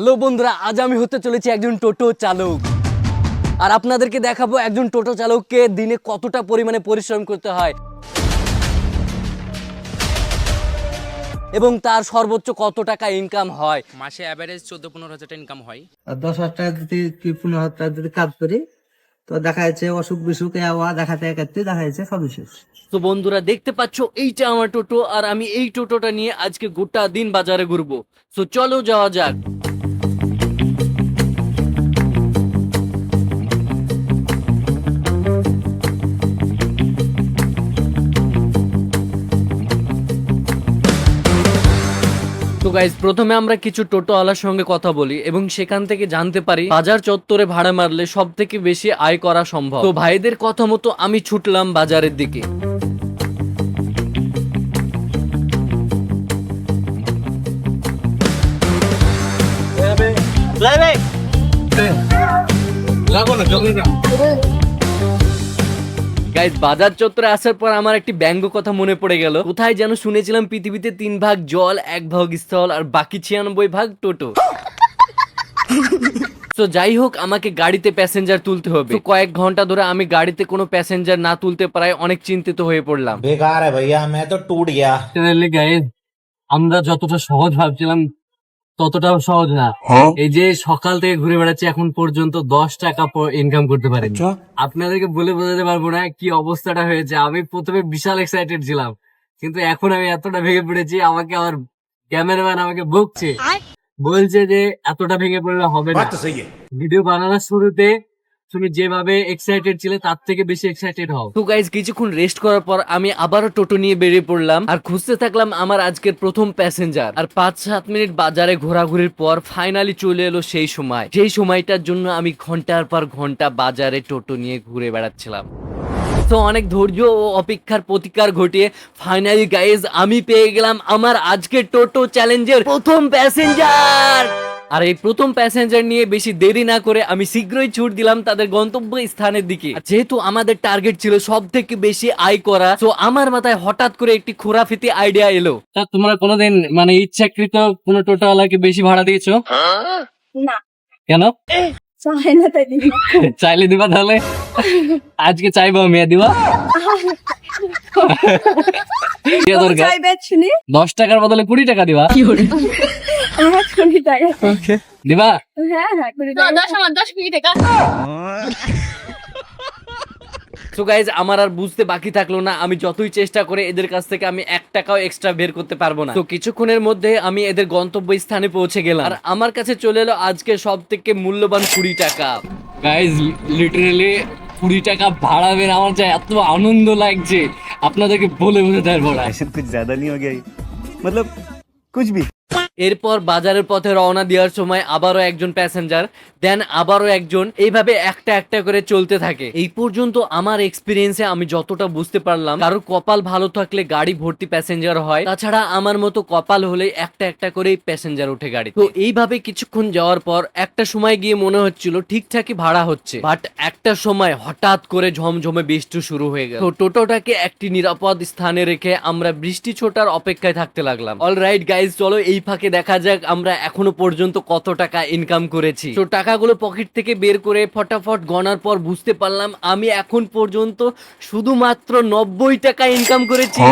Hello বন্ধুরা, আজ আমি হতে চলেছি একজন টোটো চালক। আর আপনাদেরকে দেখাবো একজন টোটো চালককে দিনে কতটা পরিমাণে পরিশ্রম করতে হয় এবং তার সর্বোচ্চ কত টাকা ইনকাম হয়। মাসে অ্যাভারেজ 14-15 হাজার টাকা ইনকাম হয়। আর 10,000 টাকা যদি কি 15,000 টাকা যদি কাজ করি তো দেখা যাচ্ছে অসুখ বিসুখ দেখাতে একাত্তে দেখা যাচ্ছে সবই শেষ। তো বন্ধুরা দেখতে পাচ্ছ, এইটা আমার টোটো আর আমি এই টোটোটা নিয়ে আজকে গোটা দিন বাজারে ঘুরবো। তো চলো যাওয়া যাক। তো গাইজ, প্রথমে আমরা কিছু টোটোওয়ালার সঙ্গে কথা বলি এবং সেখান থেকে জানতে পারি বাজার চত্বরে ভাড়া মারলে সব থেকে বেশি আয় করা সম্ভব। তো ভাইদের কথা মতো আমি ছুটলাম বাজারের দিকে। গাইজ, বাজার চত্বরে আসার পর আমার একটি ব্যঙ্গ কথা মনে পড়ে গেল। কোথায় যেন শুনেছিলাম পৃথিবীতে 3 ভাগ জল, 1 ভাগ স্থল আর বাকি 96 ভাগ টোটো। তো যাই হোক, আমাকে গাড়িতে প্যাসেঞ্জার তুলতে হবে। তো কয়েক ঘন্টা ধরে আমি গাড়িতে কোনো প্যাসেঞ্জার না তুলতে পারায় অনেক চিন্তিত হয়ে পড়লাম। बेकार है भैया, मैं तो टूट गया। গাইজ, আমরা যতটা সহজ ভাবছিলাম ততটাও সহজ না। এই যে সকাল থেকে ঘুরে বেড়াচ্ছি, এখন পর্যন্ত 10 টাকা ইনকাম করতে পারিনি। আপনাদেরকে বলে বোঝাতে পারবো না কি অবস্থাটা হয়েছে। আমি প্রথমে বিশাল এক্সাইটেড ছিলাম, কিন্তু এখন আমি এতটা ভেঙে পড়েছি, আমাকে আমার ক্যামেরাম্যান আমাকে বকছে, বলছে যে এতটা ভেঙে পড়লে হবে না। ভিডিও বানানোর শুরুতে তুমি যেভাবে এক্সাইটেড ছিলে তার থেকে বেশি এক্সাইটেড হও। তো গাইজ, কিছুক্ষণ রেস্ট করার পর আমি আবারও টোটো নিয়ে বেরিয়ে পড়লাম আর খুঁজতে থাকলাম আমার আজকের প্রথম প্যাসেঞ্জার। আর 5-7 মিনিট বাজারে ঘোরাঘুরির পর ফাইনালি চলে এলো সেই সময়, যেই সময়টার জন্য আমি ঘন্টার পর ঘন্টা বাজারে টোটো নিয়ে ঘুরে বেড়াচ্ছিলাম। তো অনেক ধৈর্য ও অপেক্ষার প্রতিকার ঘটিয়ে ফাইনালি গাইজ আমি পেয়ে গেলাম আমার আজকের টোটো চ্যালেঞ্জের প্রথম প্যাসেঞ্জার। আর এই প্রথম প্যাসেঞ্জার নিয়ে বেশি দেরি না করে আমি শীঘ্রই ছুট দিলাম তাদের গন্তব্য স্থানের দিকে। যেহেতু আমাদের টার্গেট ছিল সব থেকে বেশি আয় করা, তো আমার মাথায় হঠাৎ করে একটি খোরাফিতি আইডিয়া এলো। তা তোমরা কোনোদিন মানে ইচ্ছাকৃত কোনো টোটোওয়ালাকে বেশি ভাড়া দিয়েছো? না, কেন? চাই না তাই দিবি। চাইলে দিবা তাহলে? আজকে চাইবো মেয়ে দিবা? চাইবে শুনি 10 টাকার বদলে 20 টাকা দিবা? আমার 20 টাকা। দিবা? হ্যাঁ হ্যাঁ 20 টাকা। 10 টাকা। সো গাইজ, আমার আর বুঝতে বাকি থাকলো না, আমি যতই চেষ্টা করে এদের কাছ থেকে আমি 1 টাকাও এক্সট্রা বের করতে পারবো না। তো কিছুক্ষণের মধ্যে আমি এদের গন্তব্য স্থানে পৌঁছে গেলাম আর আমার কাছে চলে এলো আজকে সব থেকে মূল্যবান 20 টাকা। গাইজ, লিটারালি 20 টাকা ভাড়া বের আমার যা এত আনন্দ লাগছে আপনাদেরকে বলে বোঝাতে পারবো না। कुछ ज्यादा नहीं हो गया ये? मतलब कुछ भी। এরপর বাজারের পথে রওনা দেওয়ার সময় আবারও একজন প্যাসেঞ্জার, দেন আবারও একজন, এইভাবে একটা একটা করে চলতে থাকে। এই পর্যন্ত আমার এক্সপিরিয়েন্সে আমি যতটা বুঝতে পারলাম, কারোর কপাল ভালো থাকলে গাড়ি ভর্তি প্যাসেঞ্জার হয়, তাছাড়া আমার মতো কপাল হলে একটা একটা করে প্যাসেঞ্জার ওঠে গাড়ি। তো এইভাবে কিছুক্ষণ যাওয়ার পর একটা সময় গিয়ে মনে হচ্ছিল ঠিকঠাকই ভাড়া হচ্ছে, বাট একটা সময় হঠাৎ করে ঝমঝমে বৃষ্টি শুরু হয়ে গেল। তো টোটোটাকে একটি নিরাপদ স্থানে রেখে আমরা বৃষ্টি ছোটার অপেক্ষায় থাকতে লাগলাম। অলরাইট গাইজ, চলো এই ফাঁকে দেখা যাক আমরা এখনো পর্যন্ত কত টাকা ইনকাম করেছি। তো টাকাগুলো পকেট থেকে বের করে ফটাফট গণার পর বুঝতে পারলাম আমি এখন পর্যন্ত শুধুমাত্র 90 টাকা ইনকাম করেছি।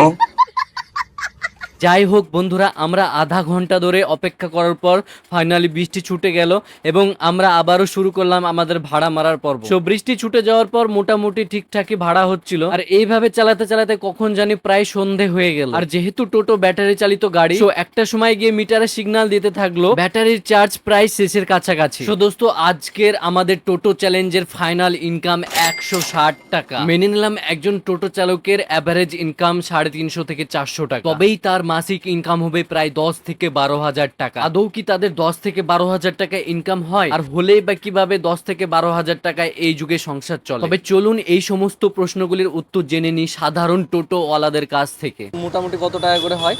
যাই হোক বন্ধুরা, আমরা আধা ঘন্টা ধরে অপেক্ষা করার পর ফাইনালি বৃষ্টি ছুটে গেল এবং আমরা আবারও শুরু করলাম আমাদের ভাড়া মারার পর্ব। তো বৃষ্টি ছুটে যাওয়ার পর মোটামুটি ঠিকঠাকই ভাড়া হচ্ছিল আর এইভাবে চালাতে চালাতে কখন জানি প্রায় সন্ধে হয়ে গেল। আর যেহেতু টোটো ব্যাটারি চালিত গাড়ি, তো একটা সময় গিয়ে মিটারে সিগন্যাল দিতে থাকলো ব্যাটারির চার্জ প্রায় শেষের কাছাকাছি। তো দোস্ত, আজকের আমাদের টোটো চ্যালেঞ্জের ফাইনাল ইনকাম 160 টাকা। মেনে নিলাম একজন টোটো চালকের অ্যাভারেজ ইনকাম 350 থেকে 400 টাকা, তবেই তার মাসিক ইনকাম হবে প্রায় 10 থেকে 12 হাজার টাকা। আদৌ কি তাদের 10 থেকে 12 হাজার টাকা ইনকাম হয়? আর হলেই বা কিভাবে 10 থেকে 12 হাজার টাকায় এই যুগে সংসার চলে? তবে চলুন এই সমস্ত প্রশ্নগুলির উত্তর জেনে নিই সাধারণ টোটো ওয়ালাদের কাছ থেকে। মোটামুটি কত টাকা করে হয়?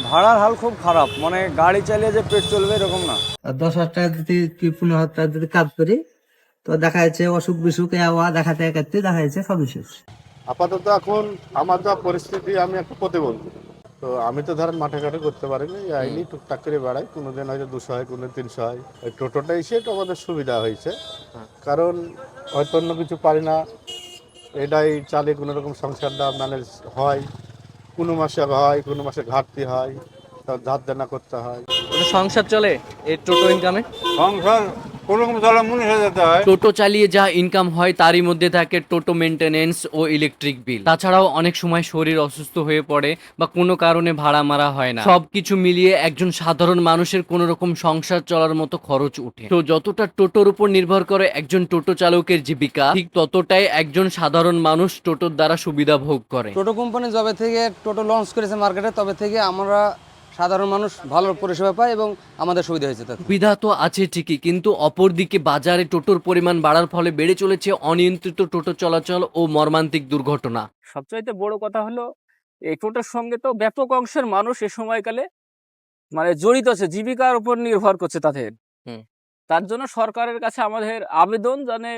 ভাড়ার হাল খুব খারাপ, মানে গাড়ি চালিয়ে যে পেট চলবে এরকম না। আর 10,000 টাকা যদি কি 15,000 টাকা যদি কাজ করি তো দেখা যাচ্ছে অসুখ বিসুখ দেখাতে একাত্তে দেখা যাচ্ছে সবই শেষ। আপাতত এখন আমার যা পরিস্থিতি, আমি একটা প্রতিবন্ধী। তো আমি তো ধরেন মাঠে ঘাটে করতে পারিনি, আইনি টুকটাক করে বেড়াই, কোনোদিন হয়তো 200 হয়, কোনোদিন 300 হয়। ওই টোটোটা এসে একটু আমাদের সুবিধা হয়েছে, কারণ হয়তো অন্য কিছু পারি না, এটাই চালে কোনো রকম সংসারটা ম্যানেজ হয়। কোনো মাসে হয়, কোনো মাসে ঘাটতি হয়, তার ধার দেনা করতে হয়। সংসার চলে এই টোটো ইনকামে? সংসার কোনো রকম চলা মনে হয়ে যেতে হয়। টোটো চালিয়ে যা ইনকাম হয় তারই মধ্যে থাকে টোটো মেনটেনেন্স ও ইলেকট্রিক বিল। তাছাড়াও অনেক সময় শরীর অসুস্থ হয়ে পড়ে বা কোনো কারণে ভাড়া মারা হয় না। সবকিছু মিলিয়ে একজন সাধারণ মানুষের কোনো রকম সংসার চলার মতো খরচ উঠে। তো যতটা টোটোর উপর নির্ভর করে একজন টোটো চালকের জীবিকা, ঠিক ততটাই একজন সাধারণ মানুষ টোটোর দ্বারা সুবিধা ভোগ করে। টোটো কোম্পানি যবে থেকে টোটো লঞ্চ করেছে মার্কেটে, তবে থেকে আমরা সাধারণ মানুষ ভালো পরিষেবা পাই এবং আমাদের সুবিধা হয়েছে তাতে। সুবিধা তো আছে ঠিকই, কিন্তু অপরদিকে বাজারে টোটোর পরিমাণ বাড়ার ফলে বেড়ে চলেছে অনিয়ন্ত্রিত টোটো চলাচল ও মর্মান্তিক দুর্ঘটনা। সবচাইতে বড় কথা হলো এই টোটোর সঙ্গে তো ব্যাপক অংশের মানুষ এ সময়কালে মানে জড়িত আছে, জীবিকার উপর নির্ভর করছে তাদের। তার জন্য সরকারের কাছে আমাদের আবেদন, জানে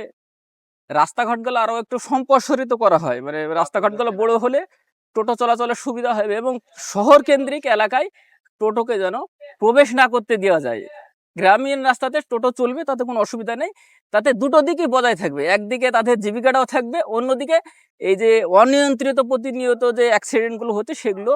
রাস্তাঘাটগুলো আরো একটু সম্প্রসারিত করা হয়, মানে রাস্তাঘাটগুলো বড় হলে টোটো চলাচলের সুবিধা হবে এবং শহর কেন্দ্রিক এলাকায় টোটোকে যেন প্রবেশ না করতে দেওয়া যায়। গ্রামীণ রাস্তাতে টোটো চলবে, তাতে কোনো অসুবিধা নেই, তাতে দুটো দিকই বজায় থাকবে। একদিকে তাদের জীবিকাটাও থাকবে, অন্যদিকে এই যে অনিয়ন্ত্রিত প্রতিনিয়ত যে অ্যাক্সিডেন্টগুলো হচ্ছে সেগুলো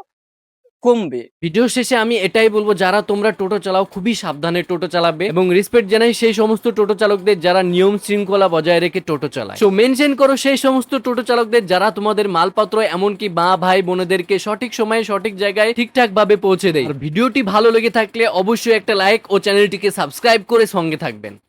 কমবে। ভিডিও শেষে আমি এটাই বলবো, যারা তোমরা টোটো চালাও খুবই সাবধানে টোটো চালাবে এবং রেসপেক্ট জানাই সেই সমস্ত টোটো চালকদের যারা নিয়ম শৃঙ্খলা বজায় রেখে টোটো চালায়। সো মেনশন করো সেই সমস্ত টোটো চালকদের যারা তোমাদের মালপত্র এমনকি মা ভাই বোনেদেরকে সঠিক সময়ে সঠিক জায়গায় ঠিকঠাক ভাবে পৌঁছে দেয়। আর ভিডিওটি ভালো লেগে থাকলে অবশ্যই একটা লাইক ও চ্যানেলটিকে সাবস্ক্রাইব করে সঙ্গে থাকবেন।